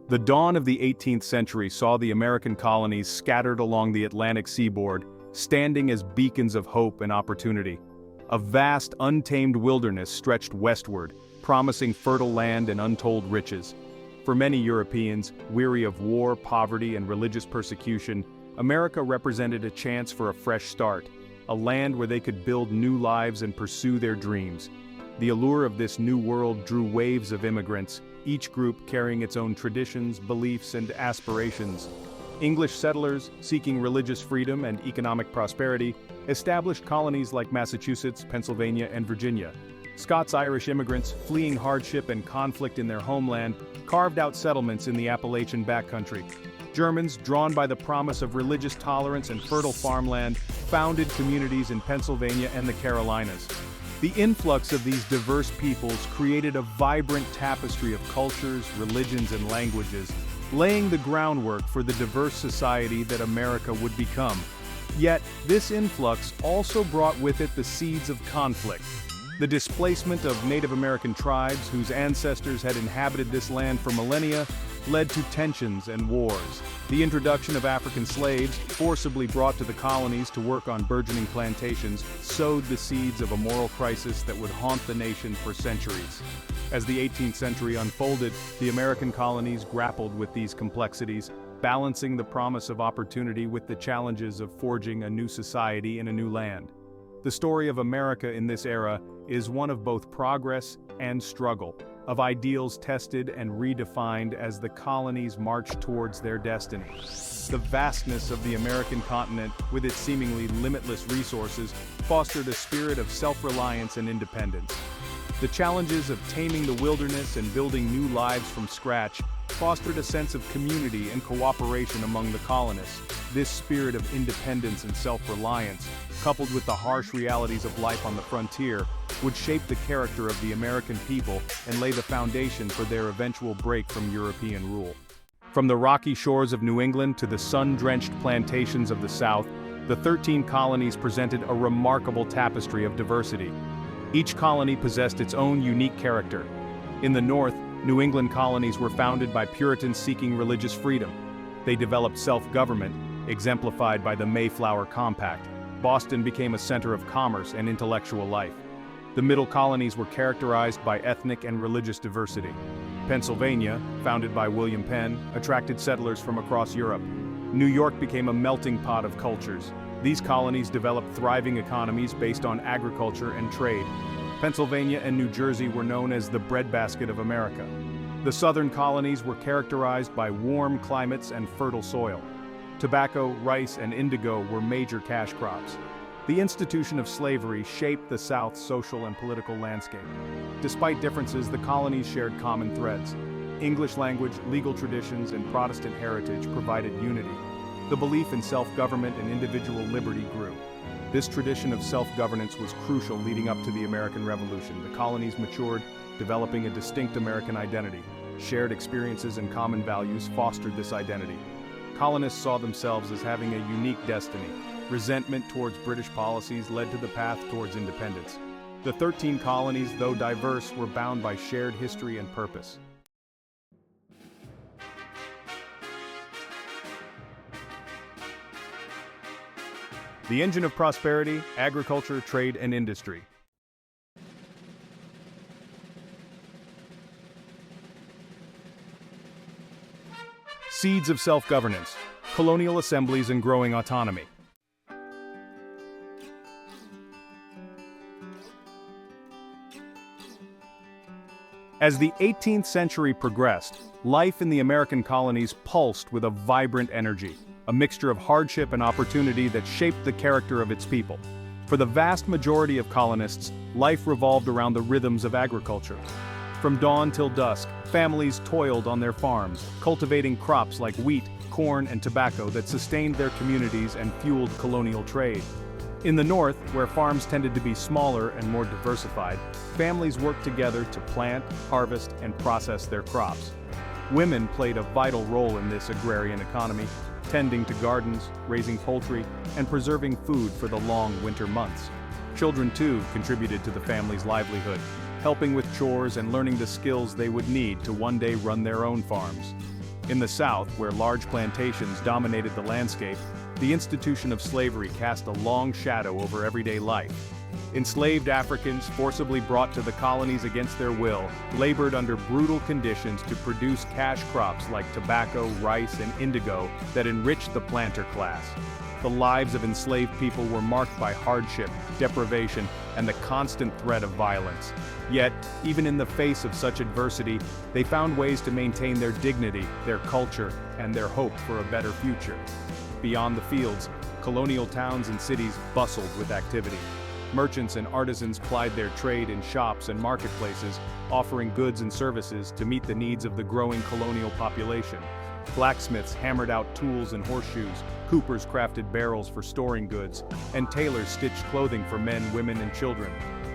The dawn of the 18th century saw the American colonies scattered along the Atlantic seaboard, standing as beacons of hope and opportunity. A vast, untamed wilderness stretched westward, promising fertile land and untold riches. For many Europeans, weary of war, poverty, and religious persecution, America represented a chance for a fresh start, a land where they could build new lives and pursue their dreams. The allure of this new world drew waves of immigrants, each group carrying its own traditions, beliefs, and aspirations. English settlers, seeking religious freedom and economic prosperity, established colonies like Massachusetts, Pennsylvania, and Virginia. Scots-Irish immigrants, fleeing hardship and conflict in their homeland, carved out settlements in the Appalachian backcountry. Germans, drawn by the promise of religious tolerance and fertile farmland, founded communities in Pennsylvania and the Carolinas. The influx of these diverse peoples created a vibrant tapestry of cultures, religions, and languages, laying the groundwork for the diverse society that America would become. Yet, this influx also brought with it the seeds of conflict. The displacement of Native American tribes whose ancestors had inhabited this land for millennia led to tensions and wars. The introduction of African slaves, forcibly brought to the colonies to work on burgeoning plantations, sowed the seeds of a moral crisis that would haunt the nation for centuries. As the 18th century unfolded, the American colonies grappled with these complexities, balancing the promise of opportunity with the challenges of forging a new society in a new land. The story of America in this era is one of both progress and struggle, of ideals tested and redefined as the colonies marched towards their destiny. The vastness of the American continent, with its seemingly limitless resources, fostered a spirit of self-reliance and independence. The challenges of taming the wilderness and building new lives from scratch fostered a sense of community and cooperation among the colonists. This spirit of independence and self-reliance, coupled with the harsh realities of life on the frontier, would shape the character of the American people and lay the foundation for their eventual break from European rule. From the rocky shores of New England to the sun-drenched plantations of the South, the 13 colonies presented a remarkable tapestry of diversity. Each colony possessed its own unique character. In the North, New England colonies were founded by Puritans seeking religious freedom. They developed self-government, exemplified by the Mayflower Compact. Boston became a center of commerce and intellectual life. The middle colonies were characterized by ethnic and religious diversity. Pennsylvania, founded by William Penn, attracted settlers from across Europe. New York became a melting pot of cultures. These colonies developed thriving economies based on agriculture and trade. Pennsylvania and New Jersey were known as the breadbasket of America. The southern colonies were characterized by warm climates and fertile soil. Tobacco, rice, and indigo were major cash crops. The institution of slavery shaped the South's social and political landscape. Despite differences, the colonies shared common threads. English language, legal traditions, and Protestant heritage provided unity. The belief in self-government and individual liberty grew. This tradition of self-governance was crucial leading up to the American Revolution. The colonies matured, developing a distinct American identity. Shared experiences and common values fostered this identity. Colonists saw themselves as having a unique destiny. Resentment towards British policies led to the path towards independence. The 13 colonies, though diverse, were bound by shared history and purpose. The engine of prosperity, agriculture, trade, and industry. Seeds of self-governance, colonial assemblies and growing autonomy. As the 18th century progressed, life in the American colonies pulsed with a vibrant energy, a mixture of hardship and opportunity that shaped the character of its people. For the vast majority of colonists, life revolved around the rhythms of agriculture. From dawn till dusk, families toiled on their farms, cultivating crops like wheat, corn, and tobacco that sustained their communities and fueled colonial trade. In the North, where farms tended to be smaller and more diversified, families worked together to plant, harvest, and process their crops. Women played a vital role in this agrarian economy, tending to gardens, raising poultry, and preserving food for the long winter months. Children, too, contributed to the family's livelihood, helping with chores and learning the skills they would need to one day run their own farms. In the South, where large plantations dominated the landscape, the institution of slavery cast a long shadow over everyday life. Enslaved Africans, forcibly brought to the colonies against their will, labored under brutal conditions to produce cash crops like tobacco, rice, and indigo that enriched the planter class. The lives of enslaved people were marked by hardship, deprivation, and the constant threat of violence. Yet, even in the face of such adversity, they found ways to maintain their dignity, their culture, and their hope for a better future. Beyond the fields, colonial towns and cities bustled with activity. Merchants and artisans plied their trade in shops and marketplaces, offering goods and services to meet the needs of the growing colonial population. Blacksmiths hammered out tools and horseshoes, coopers crafted barrels for storing goods, and tailors stitched clothing for men, women, and children.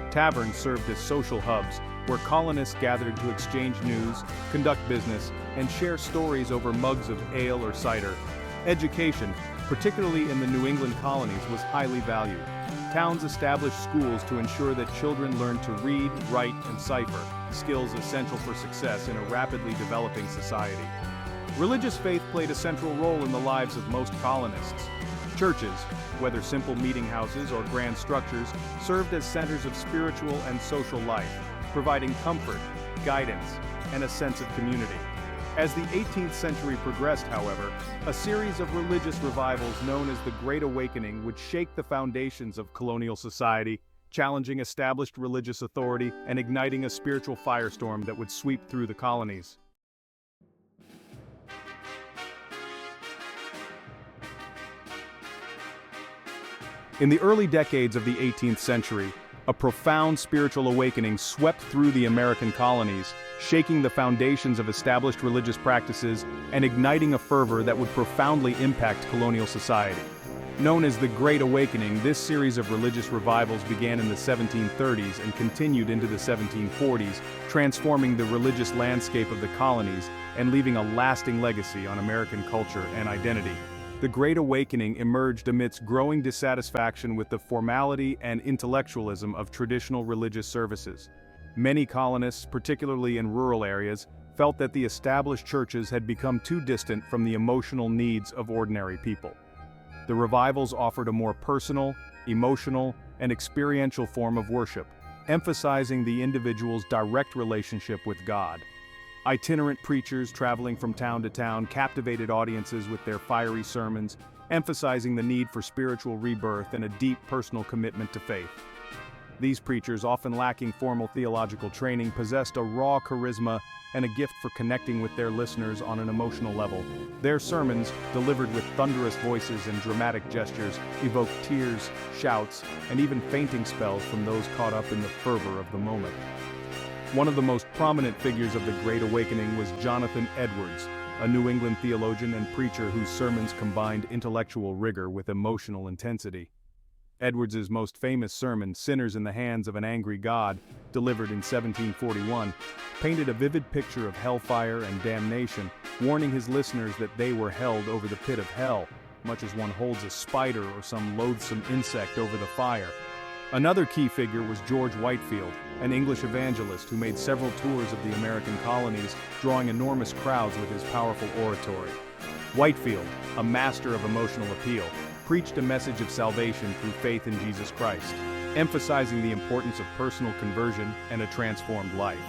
Taverns served as social hubs, where colonists gathered to exchange news, conduct business, and share stories over mugs of ale or cider. Education, particularly in the New England colonies, was highly valued. Towns established schools to ensure that children learned to read, write, and cipher, skills essential for success in a rapidly developing society. Religious faith played a central role in the lives of most colonists. Churches, whether simple meeting houses or grand structures, served as centers of spiritual and social life, providing comfort, guidance, and a sense of community. As the 18th century progressed, however, a series of religious revivals known as the Great Awakening would shake the foundations of colonial society, challenging established religious authority and igniting a spiritual firestorm that would sweep through the colonies. In the early decades of the 18th century, a profound spiritual awakening swept through the American colonies, shaking the foundations of established religious practices and igniting a fervor that would profoundly impact colonial society. Known as the Great Awakening, this series of religious revivals began in the 1730s and continued into the 1740s, transforming the religious landscape of the colonies and leaving a lasting legacy on American culture and identity. The Great Awakening emerged amidst growing dissatisfaction with the formality and intellectualism of traditional religious services. Many colonists, particularly in rural areas, felt that the established churches had become too distant from the emotional needs of ordinary people. The revivals offered a more personal, emotional, and experiential form of worship, emphasizing the individual's direct relationship with God. Itinerant preachers traveling from town to town captivated audiences with their fiery sermons, emphasizing the need for spiritual rebirth and a deep personal commitment to faith. These preachers, often lacking formal theological training, possessed a raw charisma and a gift for connecting with their listeners on an emotional level. Their sermons, delivered with thunderous voices and dramatic gestures, evoked tears, shouts, and even fainting spells from those caught up in the fervor of the moment. One of the most prominent figures of the Great Awakening was Jonathan Edwards, a New England theologian and preacher whose sermons combined intellectual rigor with emotional intensity. Edwards's most famous sermon, Sinners in the Hands of an Angry God, delivered in 1741, painted a vivid picture of hellfire and damnation, warning his listeners that they were held over the pit of hell, much as one holds a spider or some loathsome insect over the fire. Another key figure was George Whitefield, an English evangelist who made several tours of the American colonies, drawing enormous crowds with his powerful oratory. Whitefield, a master of emotional appeal, preached a message of salvation through faith in Jesus Christ, emphasizing the importance of personal conversion and a transformed life.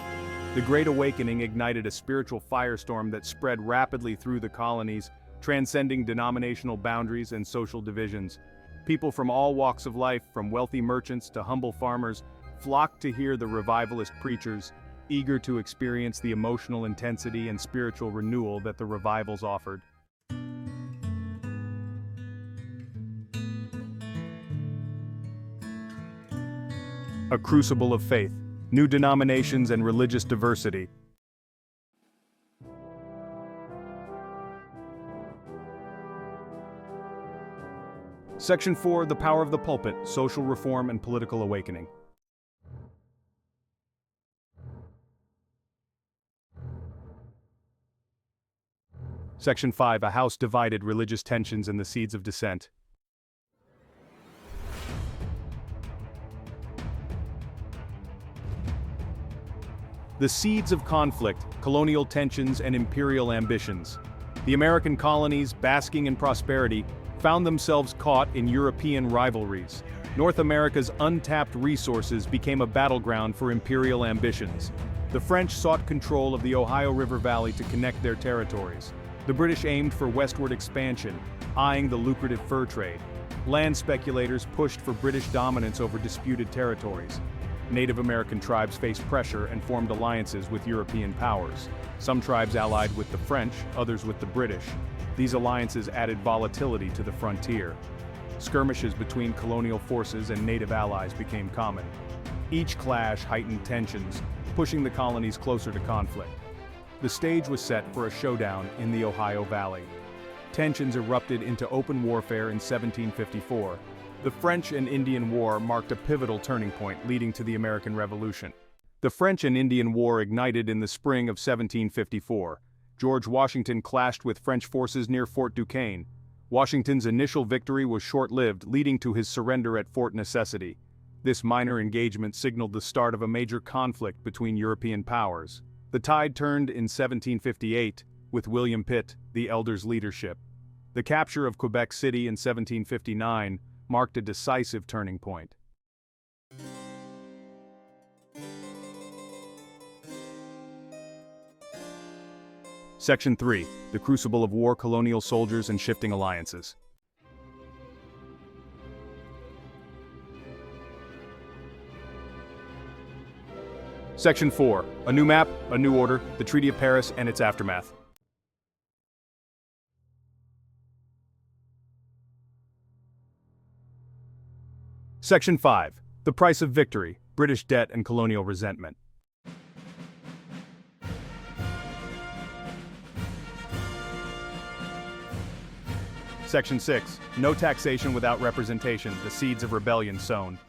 The Great Awakening ignited a spiritual firestorm that spread rapidly through the colonies, transcending denominational boundaries and social divisions. People from all walks of life, from wealthy merchants to humble farmers, flocked to hear the revivalist preachers, eager to experience the emotional intensity and spiritual renewal that the revivals offered. A crucible of faith, new denominations and religious diversity. Section 4, The Power of the Pulpit, Social Reform and Political Awakening. Section 5, A House Divided, Religious Tensions and the Seeds of Dissent. The Seeds of Conflict, Colonial Tensions and Imperial Ambitions. The American colonies, basking in prosperity, found themselves caught in European rivalries. North America's untapped resources became a battleground for imperial ambitions. The French sought control of the Ohio River Valley to connect their territories. The British aimed for westward expansion, eyeing the lucrative fur trade. Land speculators pushed for British dominance over disputed territories. Native American tribes faced pressure and formed alliances with European powers. Some tribes allied with the French, others with the British. These alliances added volatility to the frontier. Skirmishes between colonial forces and native allies became common. Each clash heightened tensions, pushing the colonies closer to conflict. The stage was set for a showdown in the Ohio Valley. Tensions erupted into open warfare in 1754. The French and Indian War marked a pivotal turning point leading to the American Revolution. The French and Indian War ignited in the spring of 1754. George Washington clashed with French forces near Fort Duquesne. Washington's initial victory was short-lived, leading to his surrender at Fort Necessity. This minor engagement signaled the start of a major conflict between European powers. The tide turned in 1758, with William Pitt, the elder's leadership. The capture of Quebec City in 1759 marked a decisive turning point. Section 3. The Crucible of War, Colonial Soldiers and Shifting Alliances. Section 4. A New Map, a New Order, the Treaty of Paris and its Aftermath. Section 5. The Price of Victory, British Debt and Colonial Resentment. Section 6. No taxation without representation, the seeds of rebellion sown.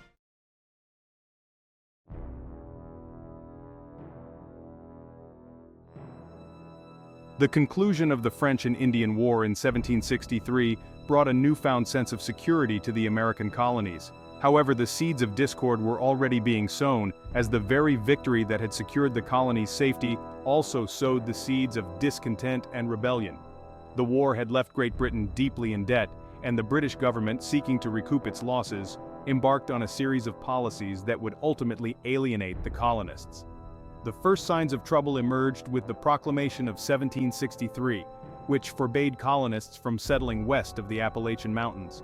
The conclusion of the French and Indian War in 1763 brought a newfound sense of security to the American colonies. However, the seeds of discord were already being sown, as the very victory that had secured the colonies' safety also sowed the seeds of discontent and rebellion. The war had left Great Britain deeply in debt, and the British government, seeking to recoup its losses, embarked on a series of policies that would ultimately alienate the colonists. The first signs of trouble emerged with the Proclamation of 1763, which forbade colonists from settling west of the Appalachian Mountains.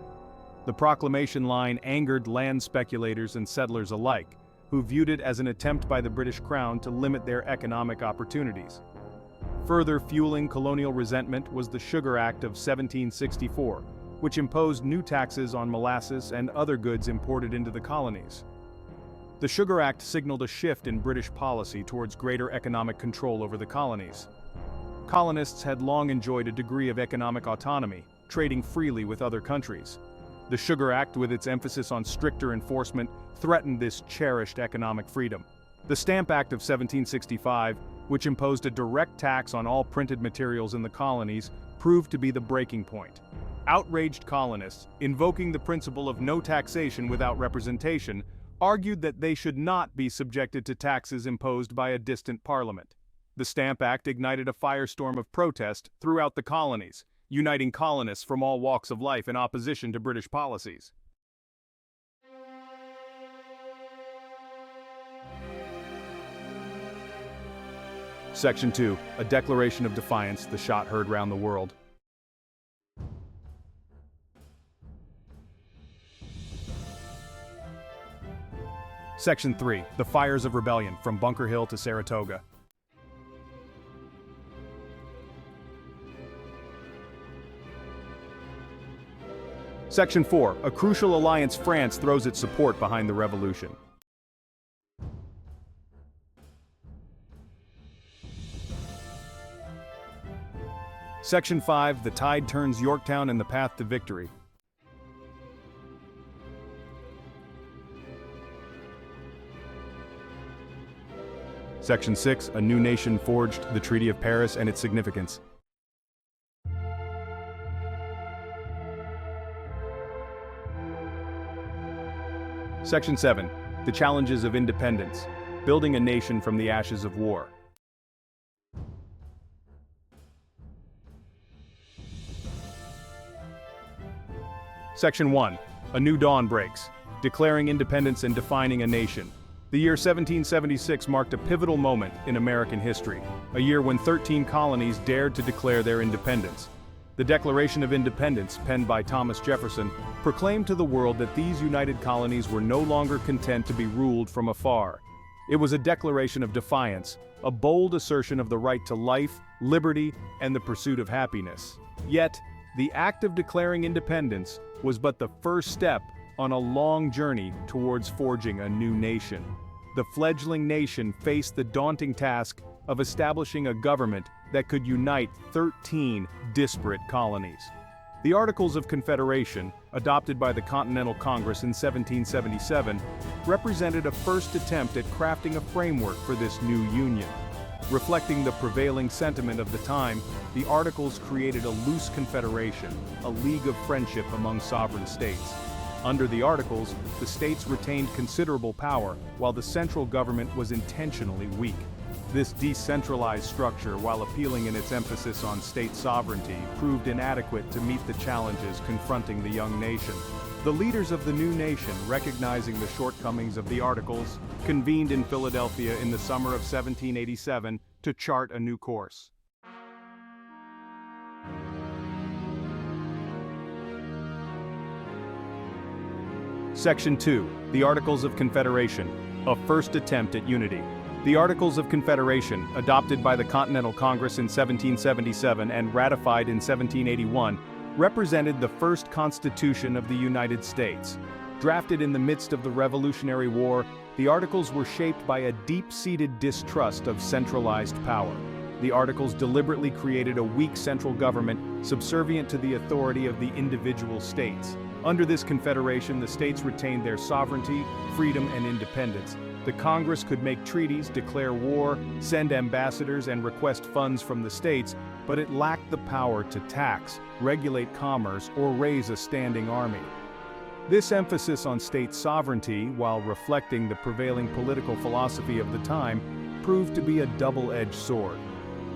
The proclamation line angered land speculators and settlers alike, who viewed it as an attempt by the British Crown to limit their economic opportunities. Further fueling colonial resentment was the Sugar Act of 1764, which imposed new taxes on molasses and other goods imported into the colonies. The Sugar Act signaled a shift in British policy towards greater economic control over the colonies. Colonists had long enjoyed a degree of economic autonomy, trading freely with other countries. The Sugar Act, with its emphasis on stricter enforcement, threatened this cherished economic freedom. The Stamp Act of 1765, which imposed a direct tax on all printed materials in the colonies, proved to be the breaking point. Outraged colonists, invoking the principle of no taxation without representation, argued that they should not be subjected to taxes imposed by a distant parliament. The Stamp Act ignited a firestorm of protest throughout the colonies, uniting colonists from all walks of life in opposition to British policies. Section 2. A Declaration of Defiance, the shot heard round the world. Section 3. The Fires of Rebellion, from Bunker Hill to Saratoga. Section 4. A crucial alliance. France throws its support behind the revolution. Section 5. The tide turns Yorktown and the path to victory. Section 6. A new nation forged, the Treaty of Paris and its significance. Section 7. The challenges of independence, building a nation from the ashes of war. Section 1. A new dawn breaks, declaring independence and defining a nation. The year 1776 marked a pivotal moment in American history, a year when 13 colonies dared to declare their independence. The Declaration of Independence, penned by Thomas Jefferson, proclaimed to the world that these united colonies were no longer content to be ruled from afar. It was a declaration of defiance, a bold assertion of the right to life, liberty, and the pursuit of happiness. Yet, the act of declaring independence was but the first step on a long journey towards forging a new nation. The fledgling nation faced the daunting task of establishing a government that could unite 13 disparate colonies. The Articles of Confederation, adopted by the Continental Congress in 1777, represented a first attempt at crafting a framework for this new union. Reflecting the prevailing sentiment of the time, the Articles created a loose confederation, a league of friendship among sovereign states. Under the Articles, the states retained considerable power, while the central government was intentionally weak. This decentralized structure, while appealing in its emphasis on state sovereignty, proved inadequate to meet the challenges confronting the young nation. The leaders of the new nation, recognizing the shortcomings of the Articles, convened in Philadelphia in the summer of 1787 to chart a new course. Section 2. The Articles of Confederation, a first attempt at unity. The Articles of Confederation, adopted by the Continental Congress in 1777 and ratified in 1781, represented the first Constitution of the United States. Drafted in the midst of the Revolutionary War, the Articles were shaped by a deep-seated distrust of centralized power. The Articles deliberately created a weak central government subservient to the authority of the individual states. Under this confederation, the states retained their sovereignty, freedom, and independence. The Congress could make treaties, declare war, send ambassadors, and request funds from the states, but it lacked the power to tax, regulate commerce, or raise a standing army. This emphasis on state sovereignty, while reflecting the prevailing political philosophy of the time, proved to be a double-edged sword.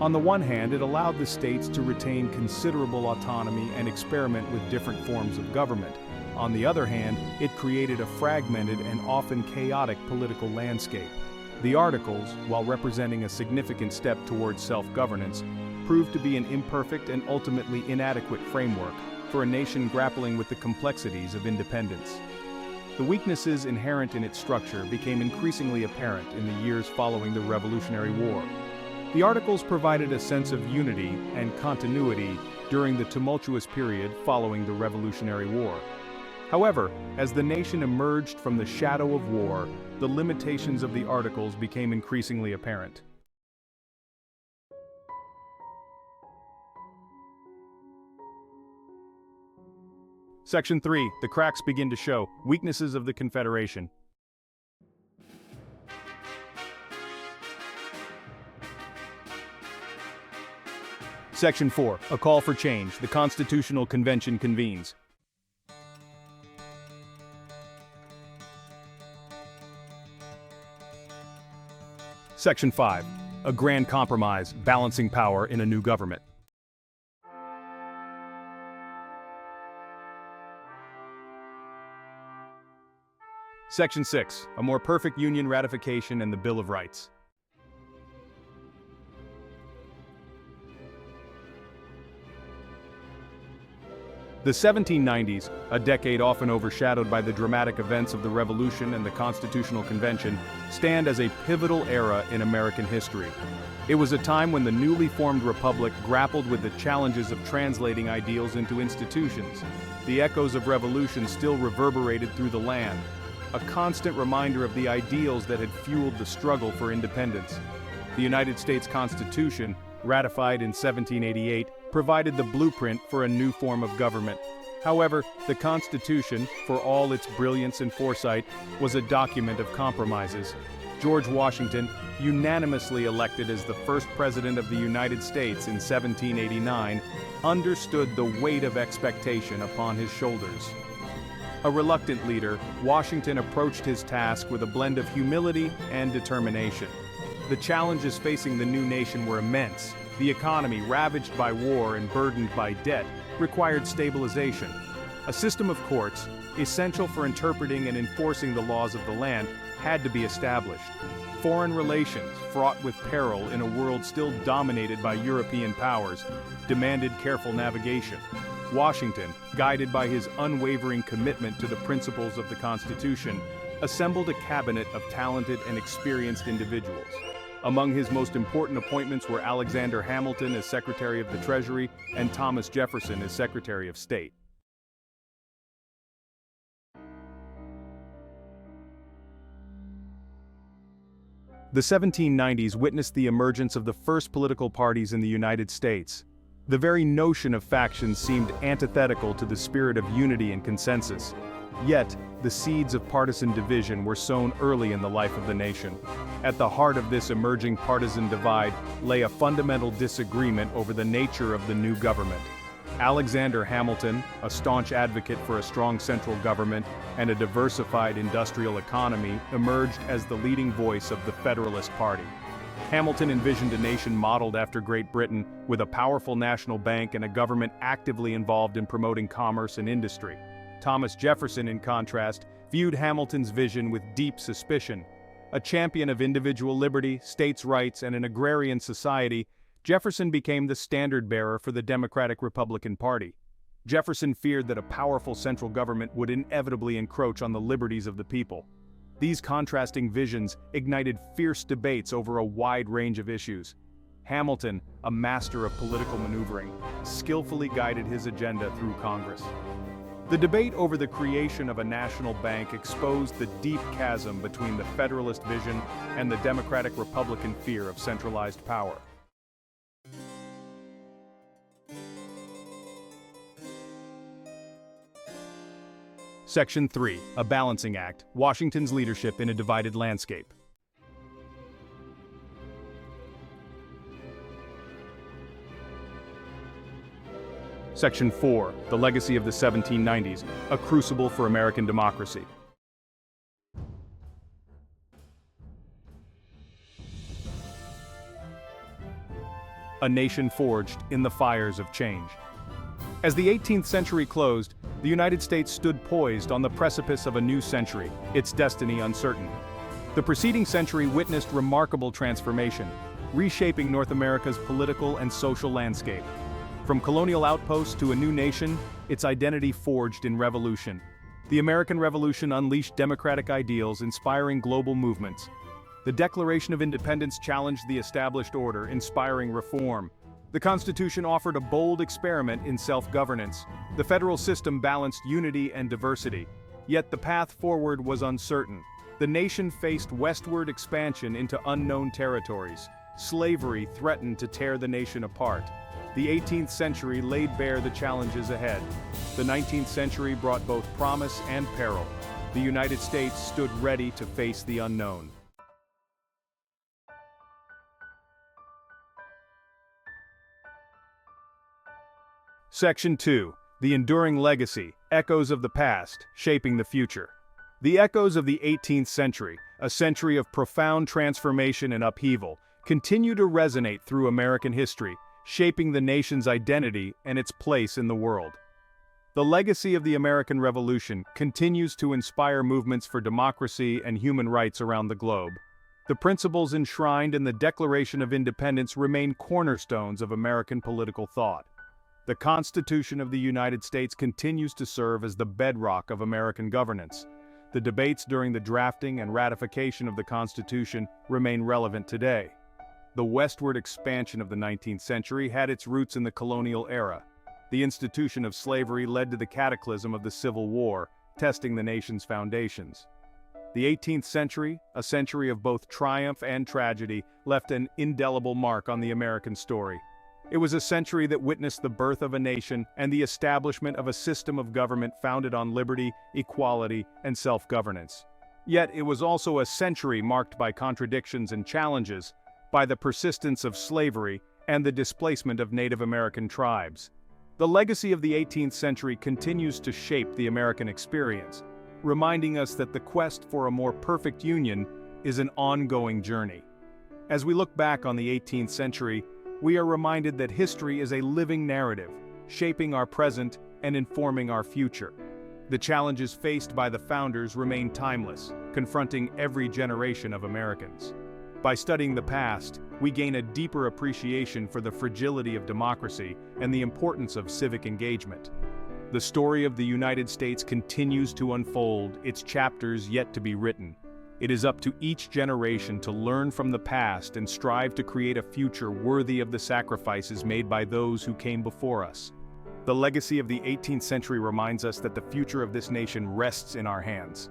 On the one hand, it allowed the states to retain considerable autonomy and experiment with different forms of government. On the other hand, it created a fragmented and often chaotic political landscape. The Articles, while representing a significant step towards self-governance, proved to be an imperfect and ultimately inadequate framework for a nation grappling with the complexities of independence. The weaknesses inherent in its structure became increasingly apparent in the years following the Revolutionary War. The Articles provided a sense of unity and continuity during the tumultuous period following the Revolutionary War. However, as the nation emerged from the shadow of war, the limitations of the Articles became increasingly apparent. Section 3. The cracks begin to show. Weaknesses of the Confederation. Section 4. A call for change. The Constitutional Convention convenes. Section 5. A grand compromise, balancing power in a new government. Section 6. A more perfect union ratification and the Bill of Rights. The 1790s, a decade often overshadowed by the dramatic events of the Revolution and the Constitutional Convention, stand as a pivotal era in American history. It was a time when the newly formed republic grappled with the challenges of translating ideals into institutions. The echoes of revolution still reverberated through the land, a constant reminder of the ideals that had fueled the struggle for independence. The United States Constitution, ratified in 1788, provided the blueprint for a new form of government. However, the Constitution, for all its brilliance and foresight, was a document of compromises. George Washington, unanimously elected as the first president of the United States in 1789, understood the weight of expectation upon his shoulders. A reluctant leader, Washington approached his task with a blend of humility and determination. The challenges facing the new nation were immense. The economy, ravaged by war and burdened by debt, required stabilization. A system of courts, essential for interpreting and enforcing the laws of the land, had to be established. Foreign relations, fraught with peril in a world still dominated by European powers, demanded careful navigation. Washington, guided by his unwavering commitment to the principles of the Constitution, assembled a cabinet of talented and experienced individuals. Among his most important appointments were Alexander Hamilton as Secretary of the Treasury and Thomas Jefferson as Secretary of State. The 1790s witnessed the emergence of the first political parties in the United States. The very notion of factions seemed antithetical to the spirit of unity and consensus. Yet, the seeds of partisan division were sown early in the life of the nation. At the heart of this emerging partisan divide lay a fundamental disagreement over the nature of the new government. Alexander Hamilton, a staunch advocate for a strong central government and a diversified industrial economy, emerged as the leading voice of the Federalist Party. Hamilton envisioned a nation modeled after Great Britain, with a powerful national bank and a government actively involved in promoting commerce and industry. Thomas Jefferson, in contrast, viewed Hamilton's vision with deep suspicion. A champion of individual liberty, states' rights, and an agrarian society, Jefferson became the standard-bearer for the Democratic-Republican Party. Jefferson feared that a powerful central government would inevitably encroach on the liberties of the people. These contrasting visions ignited fierce debates over a wide range of issues. Hamilton, a master of political maneuvering, skillfully guided his agenda through Congress. The debate over the creation of a national bank exposed the deep chasm between the Federalist vision and the Democratic-Republican fear of centralized power. Section 3, a balancing act, Washington's leadership in a divided landscape. Section 4, the legacy of the 1790s, a crucible for American democracy. A nation forged in the fires of change. As the 18th century closed, the United States stood poised on the precipice of a new century, its destiny uncertain. The preceding century witnessed remarkable transformation, reshaping North America's political and social landscape. From colonial outposts to a new nation, its identity forged in revolution. The American Revolution unleashed democratic ideals, inspiring global movements. The Declaration of Independence challenged the established order, inspiring reform. The Constitution offered a bold experiment in self-governance. The federal system balanced unity and diversity. Yet the path forward was uncertain. The nation faced westward expansion into unknown territories. Slavery threatened to tear the nation apart. The 18th century laid bare the challenges ahead. The 19th century brought both promise and peril. The United States stood ready to face the unknown. Section 2, the enduring legacy, echoes of the past, shaping the future. The echoes of the 18th century, a century of profound transformation and upheaval, continue to resonate through American history, shaping the nation's identity and its place in the world. The legacy of the American Revolution continues to inspire movements for democracy and human rights around the globe. The principles enshrined in the Declaration of Independence remain cornerstones of American political thought. The Constitution of the United States continues to serve as the bedrock of American governance. The debates during the drafting and ratification of the Constitution remain relevant today. The westward expansion of the 19th century had its roots in the colonial era. The institution of slavery led to the cataclysm of the Civil War, testing the nation's foundations. The 18th century, a century of both triumph and tragedy, left an indelible mark on the American story. It was a century that witnessed the birth of a nation and the establishment of a system of government founded on liberty, equality, and self-governance. Yet it was also a century marked by contradictions and challenges, by the persistence of slavery and the displacement of Native American tribes. The legacy of the 18th century continues to shape the American experience, reminding us that the quest for a more perfect union is an ongoing journey. As we look back on the 18th century, we are reminded that history is a living narrative, shaping our present and informing our future. The challenges faced by the founders remain timeless, confronting every generation of Americans. By studying the past, we gain a deeper appreciation for the fragility of democracy and the importance of civic engagement. The story of the United States continues to unfold, its chapters yet to be written. It is up to each generation to learn from the past and strive to create a future worthy of the sacrifices made by those who came before us. The legacy of the 18th century reminds us that the future of this nation rests in our hands.